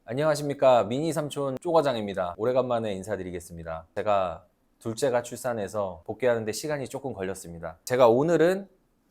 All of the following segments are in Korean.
안녕하십니까. 미니 삼촌 쪼과장입니다. 오래간만에 인사드리겠습니다. 제가 둘째가 출산해서 복귀하는데 시간이 조금 걸렸습니다. 제가 오늘은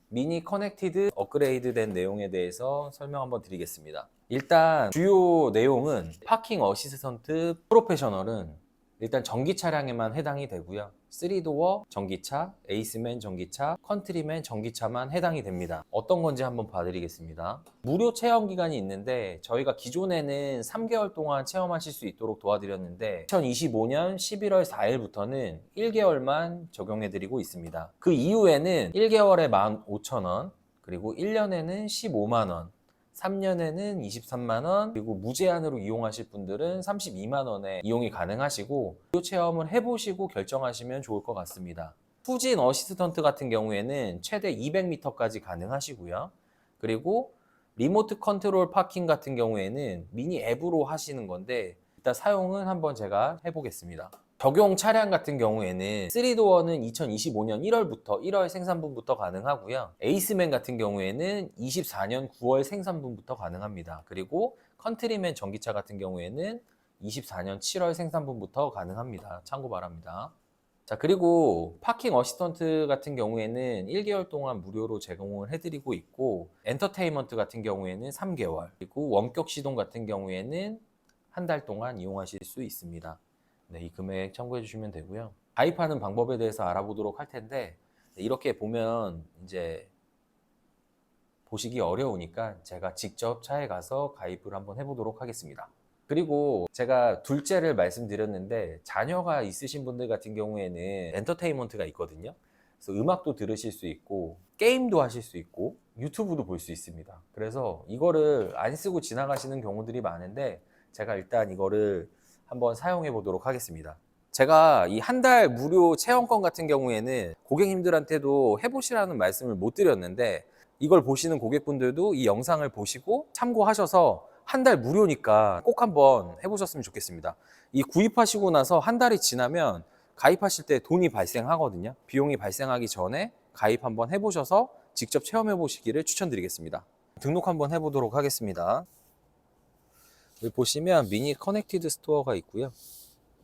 미니 커넥티드 업그레이드 된 내용에 대해서 설명 한번 드리겠습니다. 일단 주요 내용은 파킹 어시스턴트 프로페셔널은 일단 전기 차량에만 해당이 되고요. 3도어 전기차, 에이스맨 전기차, 컨트리맨 전기차만 해당이 됩니다. 어떤 건지 한번 봐드리겠습니다. 무료 체험 기간이 있는데 저희가 기존에는 3개월 동안 체험하실 수 있도록 도와드렸는데 2025년 11월 4일부터는 1개월만 적용해드리고 있습니다. 그 이후에는 1개월에 15,000원, 그리고 1년에는 15만원, 3년에는 23만원, 그리고 무제한으로 이용하실 분들은 32만원에 이용이 가능하시고 무료 체험을 해보시고 결정하시면 좋을 것 같습니다. 후진 어시스턴트 같은 경우에는 최대 200m까지 가능하시고요. 그리고 리모트 컨트롤 파킹 같은 경우에는 미니 앱으로 하시는 건데 일단 사용은 한번 제가 해보겠습니다. 적용 차량 같은 경우에는 3도어는 2025년 1월부터 1월 생산분부터 가능하고요. 에이스맨 같은 경우에는 24년 9월 생산분부터 가능합니다. 그리고 컨트리맨 전기차 같은 경우에는 24년 7월 생산분부터 가능합니다. 참고 바랍니다. 자, 그리고 파킹 어시스턴트 같은 경우에는 1개월 동안 무료로 제공을 해드리고 있고, 엔터테인먼트 같은 경우에는 3개월, 그리고 원격 시동 같은 경우에는 한 달 동안 이용하실 수 있습니다. 네, 이 금액 참고해 주시면 되고요. 가입하는 방법에 대해서 알아보도록 할 텐데, 이렇게 보면 이제 보시기 어려우니까 제가 직접 차에 가서 가입을 한번 해보도록 하겠습니다. 그리고 제가 둘째를 말씀드렸는데 자녀가 있으신 분들 같은 경우에는 엔터테인먼트가 있거든요. 그래서 음악도 들으실 수 있고 게임도 하실 수 있고 유튜브도 볼 수 있습니다. 그래서 이거를 안 쓰고 지나가시는 경우들이 많은데 제가 일단 이거를 한번 사용해 보도록 하겠습니다. 제가 이 한 달 무료 체험권 같은 경우에는 고객님들한테도 해보시라는 말씀을 못 드렸는데 이걸 보시는 고객분들도 이 영상을 보시고 참고하셔서 한 달 무료니까 꼭 한번 해보셨으면 좋겠습니다. 이 구입하시고 나서 한 달이 지나면 가입하실 때 돈이 발생하거든요. 비용이 발생하기 전에 가입 한번 해보셔서 직접 체험해 보시기를 추천드리겠습니다. 등록 한번 해보도록 하겠습니다. 여기 보시면 미니 커넥티드 스토어가 있고요.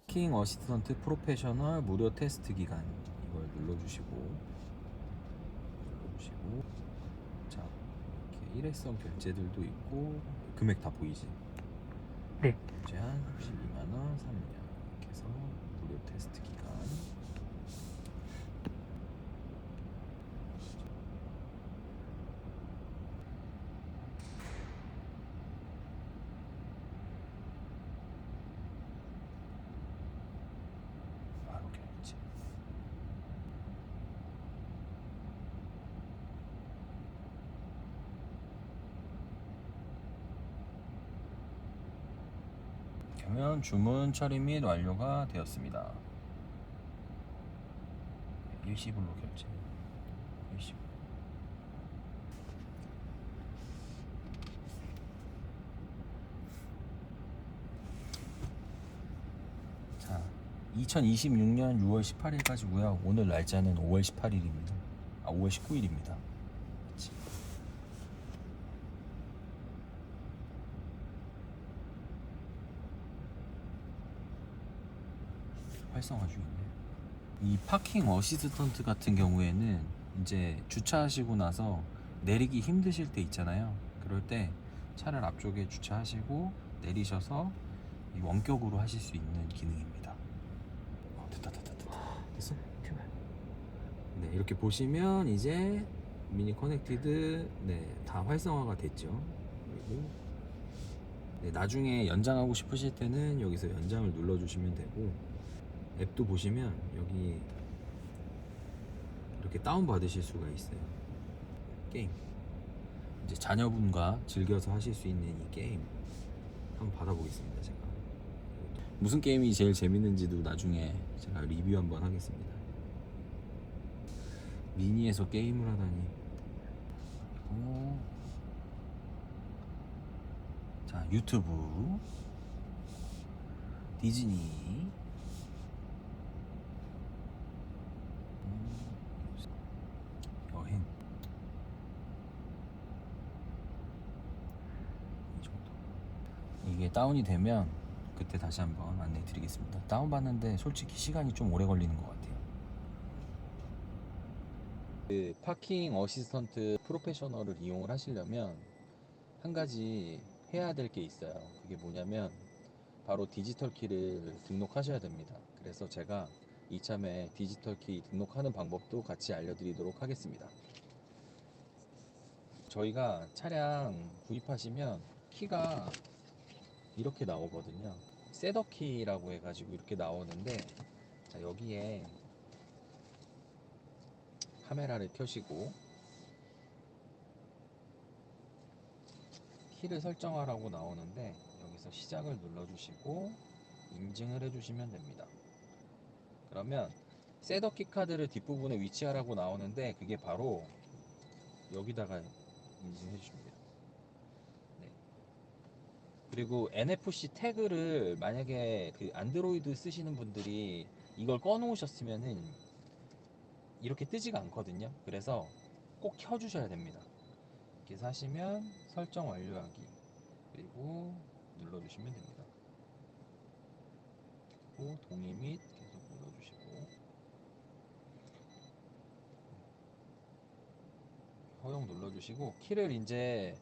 킹 어시스턴트 프로페셔널 무료 테스트 기간 이걸 눌러주시고 자, 이렇게 일회성 결제들도 있고 금액 다 보이지? 네. 제한 32만원 3년 이렇게 해서 무료 테스트 기간 바로 결제. 그러면 주문 처리 및 완료가 되었습니다. 일시불로 결제. 일시불. 자, 2026년 6월 18일까지고요. 오늘 날짜는 5월 18일입니다. 5월 19일입니다. 활성화 중인데. 이 파킹 어시스턴트 같은 경우에는 이제 주차하시고 나서 내리기 힘드실 때 있잖아요. 그럴 때 차를 앞쪽에 주차하시고 내리셔서 이 원격으로 하실 수 있는 기능입니다. 됐다. 됐어? 네, 이렇게 보시면 이제 미니 커넥티드 다 활성화가 됐죠. 그리고 나중에 연장하고 싶으실 때는 여기서 연장을 눌러주시면 되고, 앱도 보시면 여기 이렇게 다운 받으실 수가 있어요. 게임 이제 자녀분과 즐겨서 하실 수 있는 이 게임 한번 받아보겠습니다. 제가 무슨 게임이 제일 재밌는지도 나중에 제가 리뷰 한번 하겠습니다. 미니에서 게임을 하다니. 자, 유튜브, 디즈니, 여행, 이 정도. 이게 다운이 되면 그때 다시 한번 안내 드리겠습니다. 다운 받는데 솔직히 시간이 좀 오래 걸리는 것 같아요. 그 파킹 어시스턴트 프로페셔널을 이용을 하시려면 한 가지 해야 될 게 있어요. 그게 뭐냐면 바로 디지털 키를 등록하셔야 됩니다. 그래서 제가 이참에 디지털 키 등록하는 방법도 같이 알려드리도록 하겠습니다. 저희가 차량 구입하시면 키가 이렇게 나오거든요. 셋업키라고 해가지고 이렇게 나오는데, 자, 여기에 카메라를 켜시고 키를 설정하라고 나오는데, 여기서 시작을 눌러주시고 인증을 해주시면 됩니다. 그러면 셋업키 카드를 뒷부분에 위치하라고 나오는데, 그게 바로 여기다가 인증해 주시면 돼요. 네. 그리고 NFC 태그를 만약에 그 안드로이드 쓰시는 분들이 이걸 꺼 놓으셨으면은 이렇게 뜨지가 않거든요. 그래서 꼭 켜 주셔야 됩니다. 이렇게 하시면 설정 완료하기, 그리고 눌러 주시면 됩니다. 그리고 동의 및 계속 눌러 주시고 허용 눌러 주시고, 키를 이제,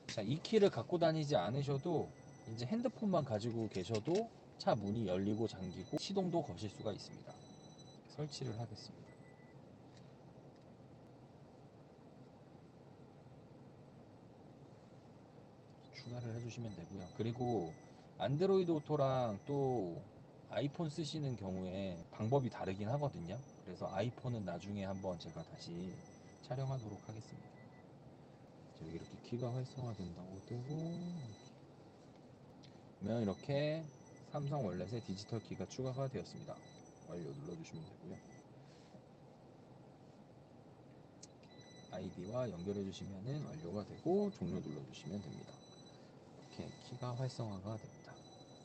자, 이 키를 갖고 다니지 않으셔도 이제 핸드폰만 가지고 계셔도 차 문이 열리고 잠기고 시동도 거실 수가 있습니다. 설치를 하겠습니다. 추가를 해주시면 되고요. 그리고 안드로이드 오토랑 또 아이폰 쓰시는 경우에 방법이 다르긴 하거든요. 그래서 아이폰은 나중에 한번 제가 다시 촬영하도록 하겠습니다. 여기 이렇게 키가 활성화된다고 뜨고, 그러면 이렇게 삼성 월렛에 디지털 키가 추가가 되었습니다. 완료 눌러주시면 되고요. 아이디와 연결해 주시면 완료가 되고 종료 눌러주시면 됩니다. 이렇게 키가 활성화가 됩니다.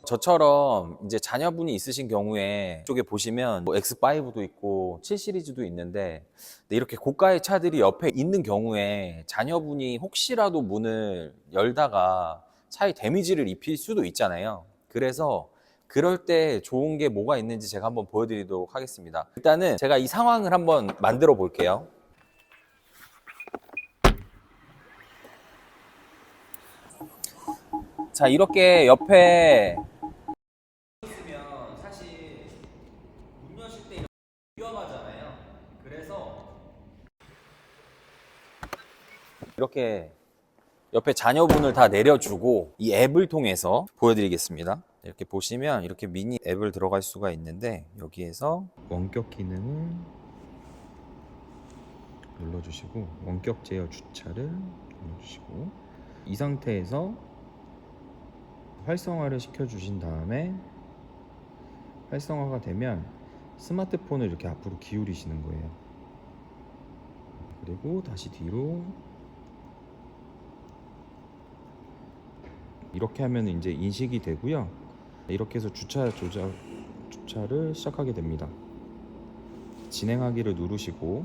저처럼 이제 자녀분이 있으신 경우에 이쪽에 보시면 뭐 X5도 있고 7 시리즈도 있는데, 이렇게 고가의 차들이 옆에 있는 경우에 자녀분이 혹시라도 문을 열다가 차에 데미지를 입힐 수도 있잖아요. 그래서 그럴 때 좋은 게 뭐가 있는지 제가 한번 보여드리도록 하겠습니다. 일단은 제가 이 상황을 한번 만들어 볼게요. 자, 이렇게 옆에 있으면 사실 문 여실 때 위험하잖아요. 그래서 이렇게 옆에 자녀분을 다 내려주고 이 앱을 통해서 보여드리겠습니다. 이렇게 보시면 이렇게 미니 앱을 들어갈 수가 있는데, 여기에서 원격 기능을 눌러주시고 원격 제어 주차를 눌러주시고, 이 상태에서 활성화를 시켜주신 다음에 활성화가 되면 스마트폰을 이렇게 앞으로 기울이시는 거예요. 그리고 다시 뒤로 이렇게 하면 이제 인식이 되고요. 이렇게 해서 주차를 시작하게 됩니다. 진행하기를 누르시고,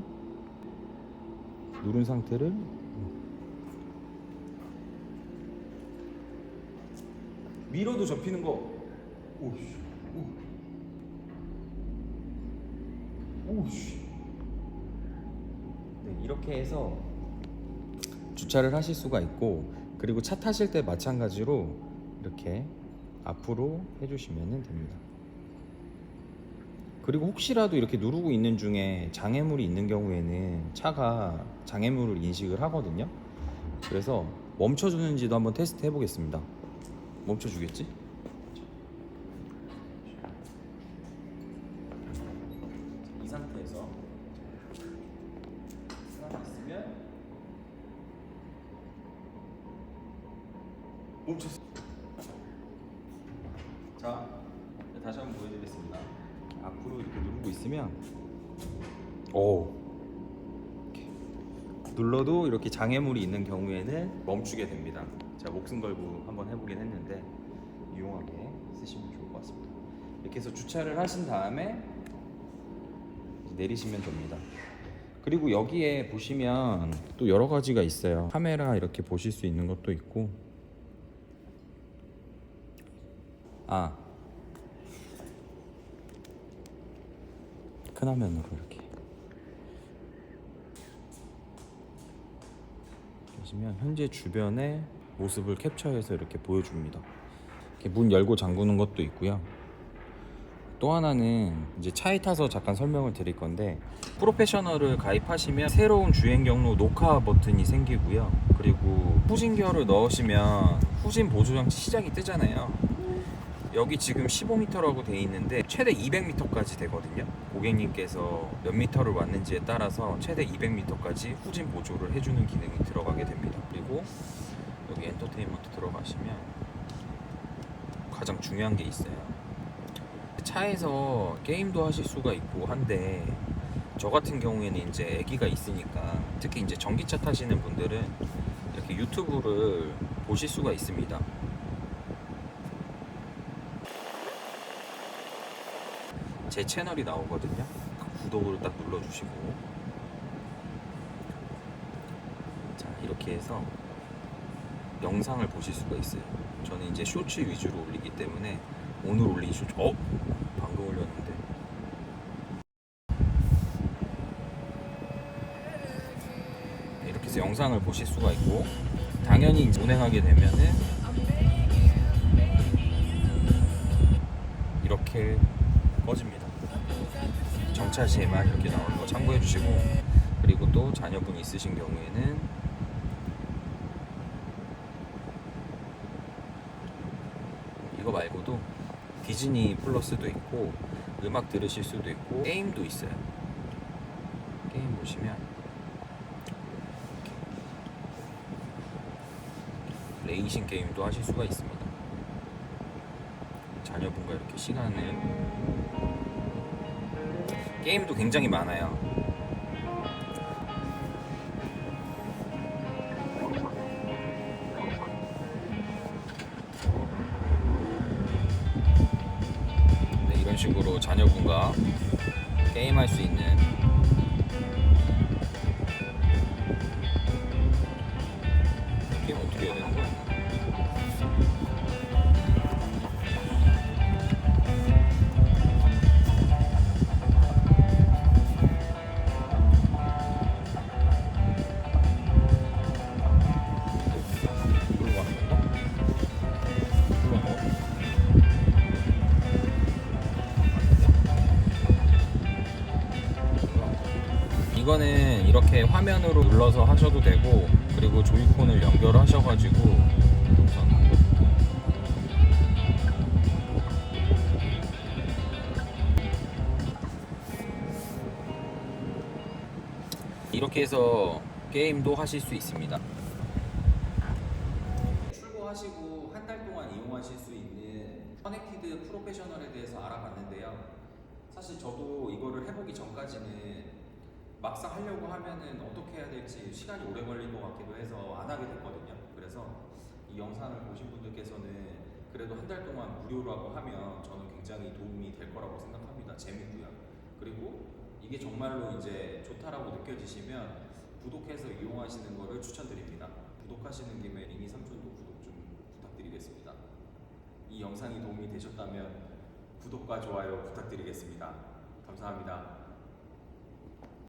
누른 상태를 미러도 접히는 거. 오씨. 오씨. 네, 이렇게 해서 주차를 하실 수가 있고, 그리고 차 타실 때 마찬가지로 이렇게 앞으로 해주시면 됩니다. 그리고 혹시라도 이렇게 누르고 있는 중에 장애물이 있는 경우에는 차가 장애물을 인식을 하거든요. 그래서 멈춰주는지도 한번 테스트 해보겠습니다. 멈춰주겠지? 이 상태에서 살아있으면 멈췄어. 자, 다시 한번 보여드리겠습니다. 앞으로 이렇게 누르고 있으면 이렇게 눌러도 이렇게 장애물이 있는 경우에는 멈추게 됩니다. 제가 목숨 걸고 한번 해보긴 했는데 유용하게 쓰시면 좋을 것 같습니다. 이렇게 해서 주차를 하신 다음에 내리시면 됩니다. 그리고 여기에 보시면 또 여러 가지가 있어요. 카메라 이렇게 보실 수 있는 것도 있고, 큰 화면으로 이렇게 보시면 현재 주변의 모습을 캡처해서 이렇게 보여줍니다. 이렇게 문 열고 잠그는 것도 있고요. 또 하나는 이제 차에 타서 잠깐 설명을 드릴 건데, 프로페셔널을 가입하시면 새로운 주행 경로 녹화 버튼이 생기고요. 그리고 후진기어를 넣으시면 후진 보조 장치 시작이 뜨잖아요. 여기 지금 15m라고 돼 있는데 최대 200m까지 되거든요. 고객님께서 몇 미터를 왔는지에 따라서 최대 200m까지 후진 보조를 해주는 기능이 들어가게 됩니다. 그리고 여기 엔터테인먼트 들어가시면 가장 중요한 게 있어요. 차에서 게임도 하실 수가 있고 한데, 저 같은 경우에는 이제 아기가 있으니까, 특히 이제 전기차 타시는 분들은 이렇게 유튜브를 보실 수가 있습니다. 제 채널이 나오거든요. 구독을 딱 눌러주시고, 자, 이렇게 해서 영상을 보실 수가 있어요. 저는 이제 쇼츠 위주로 올리기 때문에 오늘 올린 쇼츠, 방금 올렸는데, 이렇게 해서 영상을 보실 수가 있고, 당연히 이제 운행하게 되면은 이렇게 꺼집니다. 정차 시에만 이렇게 나오는 거 참고해 주시고, 그리고 또 자녀분이 있으신 경우에는 이거 말고도 디즈니 플러스도 있고, 음악 들으실 수도 있고, 게임도 있어요. 게임 보시면 레이싱 게임도 하실 수가 있습니다. 자녀분과 이렇게 시간을, 게임도 굉장히 많아요. 네, 이런 식으로 자녀분과 게임할 수 있는, 게임 어떻게 해야 되는 거야? 이걸로 가는 건가? 이걸로 가는 건가? 이거는 이렇게 화면으로 눌러서 하셔도 되고, 그리고 조이콘을 연결하셔가지고 우선 이렇게 해서 게임도 하실 수 있습니다. 출고하시고 한 달 동안 이용하실 수 있는 커넥티드 프로페셔널에 대해서 알아봤는데요. 사실 저도 이거를 해보기 전까지는 막상 하려고 하면은 어떻게 해야 될지 시간이 오래 걸릴 것 같기도 해서 안 하게 됐거든요. 그래서 이 영상을 보신 분들께서는 그래도 한 달 동안 무료라고 하면 저는 굉장히 도움이 될 거라고 생각합니다. 재밌고요. 그리고 이게 정말로 이제 좋다라고 느껴지시면 구독해서 이용하시는 거를 추천드립니다. 구독하시는 김에 리니 삼촌도 구독 좀 부탁드리겠습니다. 이 영상이 도움이 되셨다면 구독과 좋아요 부탁드리겠습니다. 감사합니다.